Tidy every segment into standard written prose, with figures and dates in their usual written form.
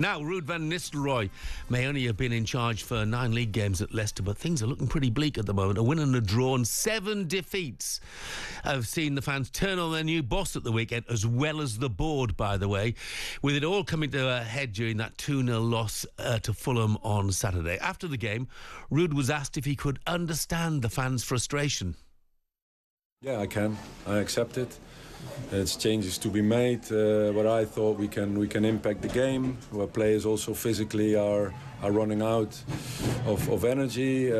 Now, Ruud van Nistelrooy may only have been in charge for 9 league games at Leicester, but things are looking pretty bleak at the moment. A win and a draw and 7 defeats have seen the fans turn on their new boss at the weekend, as well as the board, by the way, with it all coming to a head during that 2-0 loss to Fulham on Saturday. After the game, Ruud was asked if he could understand the fans' frustration. Yeah, I can. I accept it. It's changes to be made. What I thought we can impact the game, where players also physically are running out of energy.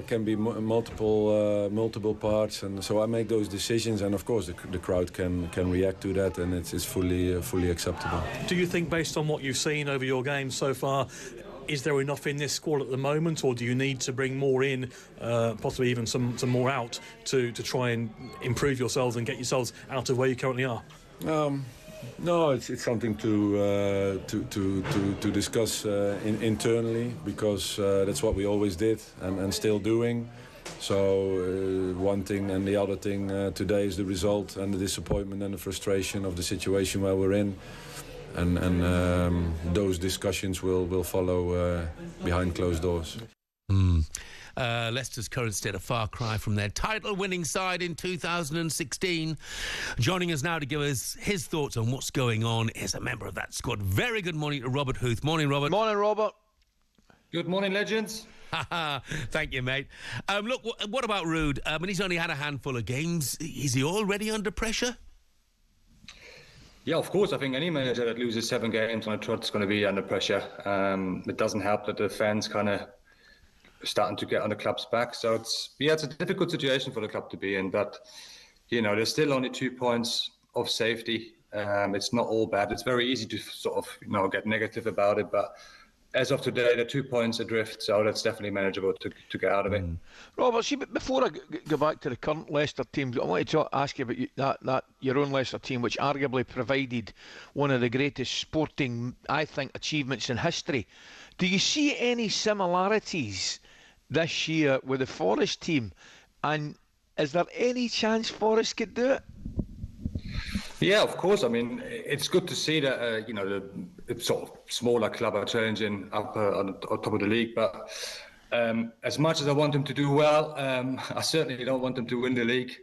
Can be multiple parts, and so I make those decisions. And of course, the crowd can react to that, and it's fully acceptable. Do you think, based on what you've seen over your games so far, is there enough in this squad at the moment, or do you need to bring more in, possibly even some more out, to try and improve yourselves and get yourselves out of where you currently are? No, it's something to discuss internally, because that's what we always did and still doing. So one thing and the other thing today is the result and the disappointment and the frustration of the situation where we're in. And those discussions will follow behind closed doors. Leicester's current state a far cry from their title-winning side in 2016. Joining us now to give us his thoughts on what's going on is a member of that squad. Very good morning to Robert Huth. Morning, Robert. Morning, Robert. Good morning, legends. Thank you, mate. Look, what about Ruud? I mean, he's only had a handful of games. Is he already under pressure? Yeah, of course. I think any manager that loses 7 games on a trot is going to be under pressure. It doesn't help that the fans kind of starting to get on the club's back. So it's a difficult situation for the club to be in. But, there's still only 2 points of safety. It's not all bad. It's very easy to sort of, get negative about it. But as of today, they're 2 points adrift, so that's definitely manageable to get out of it. Robert, see, before I go back to the current Leicester team, I wanted to ask you about that your own Leicester team, which arguably provided one of the greatest sporting, I think, achievements in history. Do you see any similarities this year with the Forest team? And is there any chance Forest could do it? Yeah, of course. I mean, it's good to see that, the sort of smaller club are challenging up on top of the league. But as much as I want them to do well, I certainly don't want them to win the league.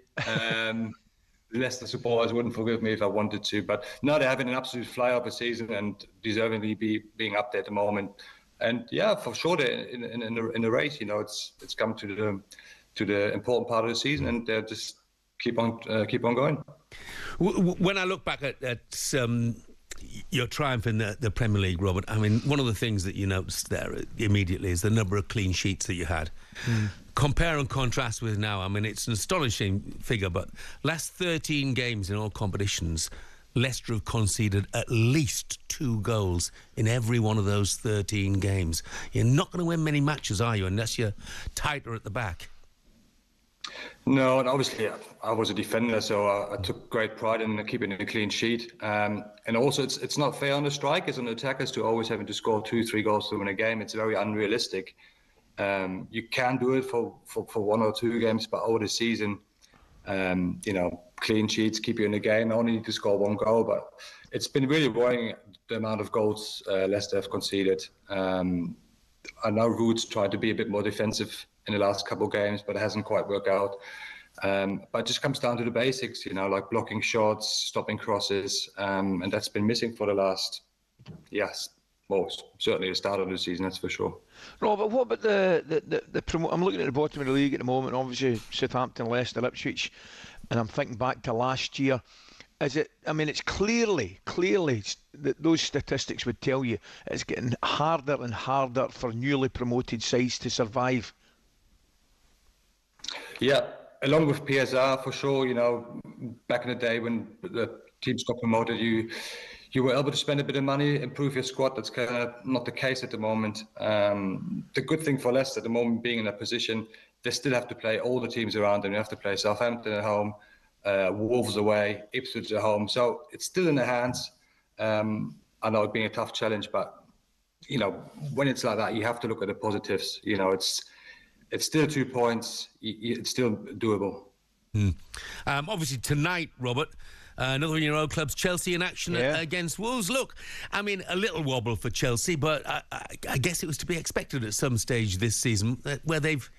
Leicester supporters wouldn't forgive me if I wanted to. But no, they're having an absolute fly-over season and deservingly being up there at the moment. And yeah, for sure, they're in the race. It's come to the important part of the season, and they're just keep on going. When I look back at your triumph in the Premier League, Robert, I mean, one of the things that you noticed there immediately is the number of clean sheets that you had. Compare and contrast with now. I mean, it's an astonishing figure, but last 13 games in all competitions, Leicester have conceded at least 2 goals in every one of those 13 games. You're not going to win many matches, are you, unless you're tighter at the back? No, and obviously I was a defender, so I took great pride in keeping a clean sheet. And also, it's not fair on the strikers and the attackers to always having to score 2-3 goals to win a game. It's very unrealistic. You can do it for 1 or 2 games, but over the season, clean sheets keep you in the game. I only need to score 1 goal, but it's been really worrying the amount of goals Leicester have conceded. I know Ruud's tried to be a bit more defensive in the last couple of games, but it hasn't quite worked out. But it just comes down to the basics, like blocking shots, stopping crosses, and that's been missing for the last, certainly the start of the season, that's for sure. Robert, what about the I'm looking at the bottom of the league at the moment, obviously Southampton, Leicester, Ipswich, and I'm thinking back to last year. It's clearly that those statistics would tell you it's getting harder and harder for newly promoted sides to survive. Yeah, along with PSR for sure. Back in the day when the teams got promoted, you were able to spend a bit of money, improve your squad. That's kind of not the case at the moment. The good thing for Leicester at the moment, being in a position, they still have to play all the teams around them. They have to play Southampton at home, Wolves away, Ipswich at home. So it's still in their hands. I know it being a tough challenge, but when it's like that, you have to look at the positives. It's still 2 points. It's still doable. Obviously tonight, Robert, Another one of your old clubs, Chelsea, in action against Wolves. Look, I mean, a little wobble for Chelsea, but I guess it was to be expected at some stage this season where they've,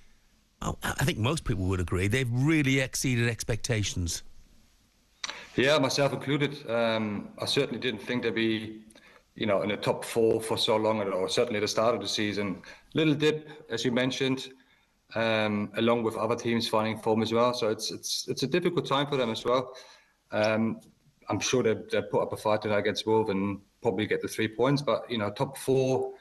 I think most people would agree, they've really exceeded expectations. Yeah, myself included. I certainly didn't think they'd be, in the top 4 for so long, or certainly at the start of the season. Little dip, as you mentioned, along with other teams finding form as well. So it's a difficult time for them as well. I'm sure they'll put up a fight tonight against Wolves and probably get the 3 points. But top 4,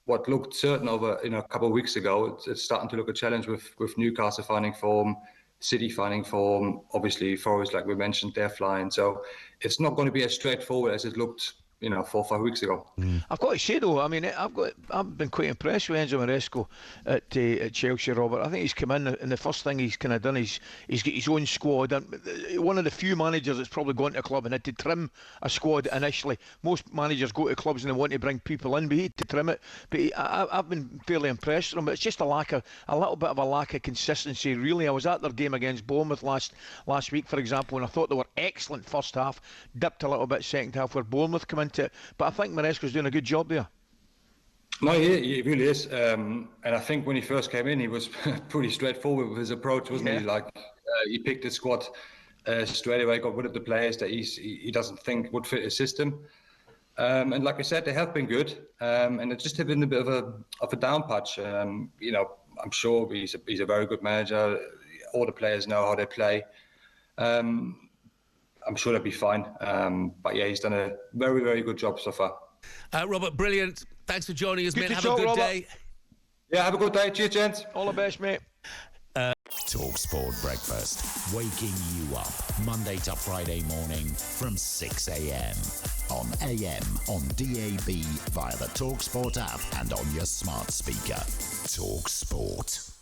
what looked certain over a couple of weeks ago, it's starting to look a challenge with Newcastle finding form, City finding form. Obviously, Forest, like we mentioned, they're flying. So it's not going to be as straightforward as it looked 4 or 5 weeks ago. I've got to say though, I mean, I've been quite impressed with Enzo Maresco at Chelsea, Robert. I think he's come in and the first thing he's kind of done is he's got his own squad. One of the few managers that's probably gone to a club and had to trim a squad initially. Most managers go to clubs and they want to bring people in, but he had to trim it. But I've been fairly impressed with him. It's just a little bit of a lack of consistency, really. I was at their game against Bournemouth last week, for example, and I thought they were excellent first half, dipped a little bit second half where Bournemouth come into it. But I think Maresco's doing a good job there. No, he really is. And I think when he first came in, he was pretty straightforward with his approach, wasn't he? Like he picked his squad straight away, got rid of the players that he doesn't think would fit his system. And like I said, they have been good, and it just have been a bit of a down patch. I'm sure he's a very good manager. All the players know how they play. I'm sure they'll be fine. But yeah, he's done a very, very good job so far. Robert, brilliant. Thanks for joining us, mate. Have a good Robert. day. Yeah, have a good day. Cheers, gents. All the best, mate. talkSPORT Breakfast, waking you up Monday to Friday morning from 6 a.m. on AM, on DAB, via the talkSPORT app and on your smart speaker. talkSPORT.